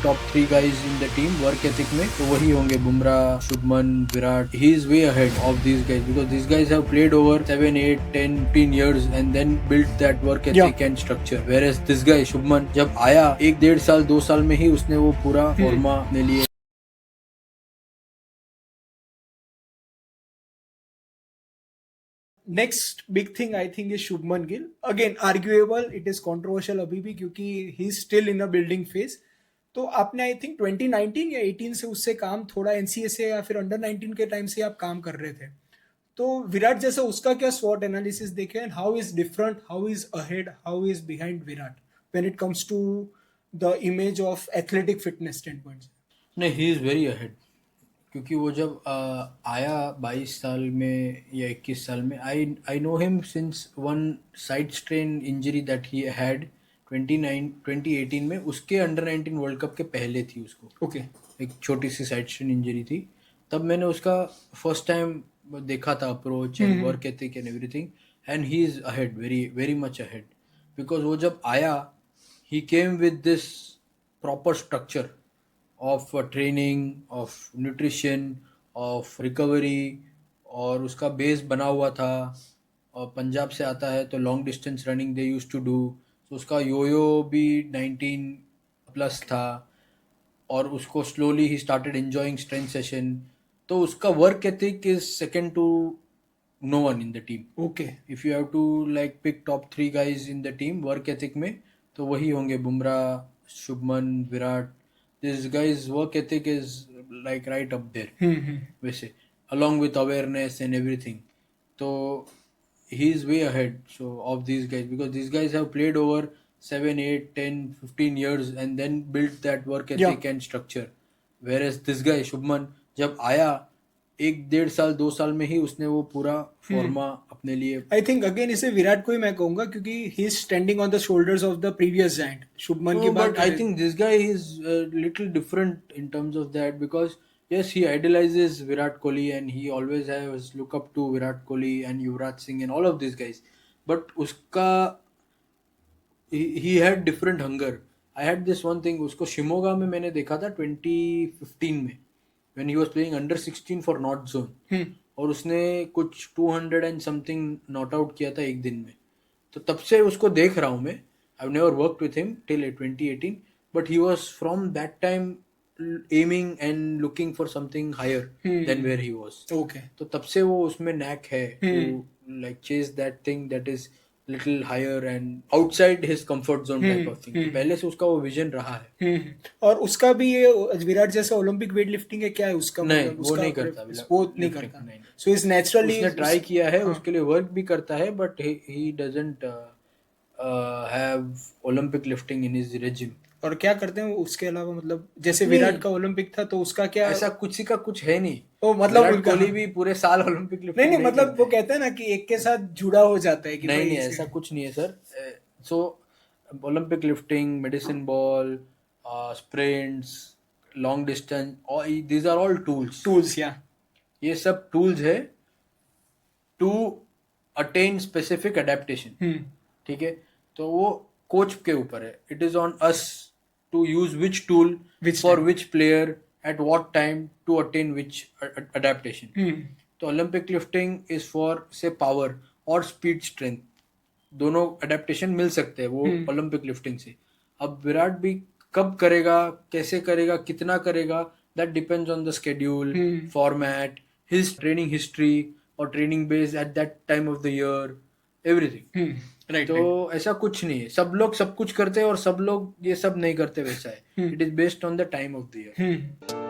Top 3 guys in the team work ethic में, तो वही होंगे Bumrah, Shubman, Virat. He is way ahead of these guys because these guys have played over 7, 8, 10, 15 years and then built that work ethic and structure. Whereas this guy Shubman जब आया 1-1.5 साल 2 साल में ही उसने वो पूरा फॉर्मा अपने लिए. Next big thing I think is Shubman Gill. Again arguable, it is controversial अभी भी क्योंकि he is still in a building phase. तो आपने आई थिंक 2019 या 18 से उससे काम थोड़ा एनसीए से या फिर अंडर 19 के टाइम से आप काम कर रहे थे. तो विराट जैसा उसका क्या स्वॉट एनालिसिस देखे and how is different, how is ahead, how is behind Virat when it comes to the image of athletic fitness standpoint? नहीं, ही इज़ वेरी अहेड क्योंकि वो जब आया 22 साल में या 21 साल में, I know him since one side strain injury that he had 2018 में. उसके अंडर 19 वर्ल्ड कप के पहले थी उसको. ओके. एक छोटी सी साइड स्ट्रेन इंजरी थी. तब मैंने उसका फर्स्ट टाइम देखा था approach and work ethic and everything, and he is ahead, very very much ahead. Because वो जब आया he came with this proper structure of training, of nutrition, of recovery, और उसका बेस बना हुआ था. और पंजाब से आता है तो long distance running they use to do, तो उसका योयो भी 19 प्लस था. और उसको स्लोली ही स्टार्टेड एंजॉइंग स्ट्रेंथ सेशन. तो उसका work ethic is second to no one in the team. Okay. If you have to like pick top 3 guys in the team work ethic में, तो वही होंगे Bumrah, Shubman, Virat. This guys work ethic is like right up there वैसे, along with awareness and everything. So he is way ahead of these guys because these guys have played over 7, 8, 10, 15 years and then built that work ethic and structure. Whereas this guy Shubman जब आया 1-1.5 साल 2 साल में ही उसने वो पूरा फॉर्मा अपने लिए. आई थिंक अगेन इसे विराट को ही मैं कहूंगा क्योंकि he is standing on the shoulders of the previous giant. Shubman की बात, but I think this guy is a little different in terms of that because yes, he idolizes Virat Kohli and he always has look up to Virat Kohli and Yuvraj Singh and all of these guys. But uska he had different hunger. I had this one thing, उसको शिमोगा में मैंने देखा था 2015 में when he was playing under 16 for North Zone. और उसने कुछ 200 and something not out किया था एक दिन में. तो तब से उसको देख रहा हूँ मैं. I've never worked with him till 2018, but he was from that time aiming and looking for something higher than where he was. Okay. तो तब से वो उसमें नैक है to like chase that thing that is little higher and outside his comfort zone type of thing. तो पहले से उसका वो विजन रहा है. और उसका भी ये विराट जैसा ओलंपिक वेट लिफ्टिंग है क्या है उसका? नहीं, मतलब वो नहीं करता. वो नहीं करता. सो इज नेचुरली उसने ट्राई किया है, उसके लिए वर्क भी करता है, but he doesn't have Olympic lifting in his regime. और क्या करते हैं उसके अलावा? मतलब जैसे विराट का ओलंपिक था तो उसका क्या? ऐसा कुछ का कुछ है नहीं. ओ मतलब विराट कोहली भी पूरे साल ओलंपिक लिफ्टिंग नहीं मतलब वो कहते हैं ना कि एक के साथ जुड़ा हो जाता है कि नहीं, ऐसा कुछ नहीं है sir. So Olympic lifting, medicine ball, sprints, long distance, these are all tools. या ये सब टूल्स है टू अटेन स्पेसिफिक एडेप्टेशन. ठीक है, तो वो कोच के ऊपर है. It is on us to use which tool for which player at what time to attain which adaptation. तो ओलंपिक लिफ्टिंग इज फॉर से पावर और स्पीड स्ट्रेंथ, दोनों अडेप्टेशन मिल सकते हैं वो ओलंपिक लिफ्टिंग से. अब विराट भी कब करेगा, कैसे करेगा, कितना करेगा, that depends on the schedule, format, his training history और training base at that time of the year, everything. तो ऐसा कुछ नहीं है. सब लोग सब कुछ करते हैं और सब लोग ये सब नहीं करते वैसा है. It is based on the time of the year.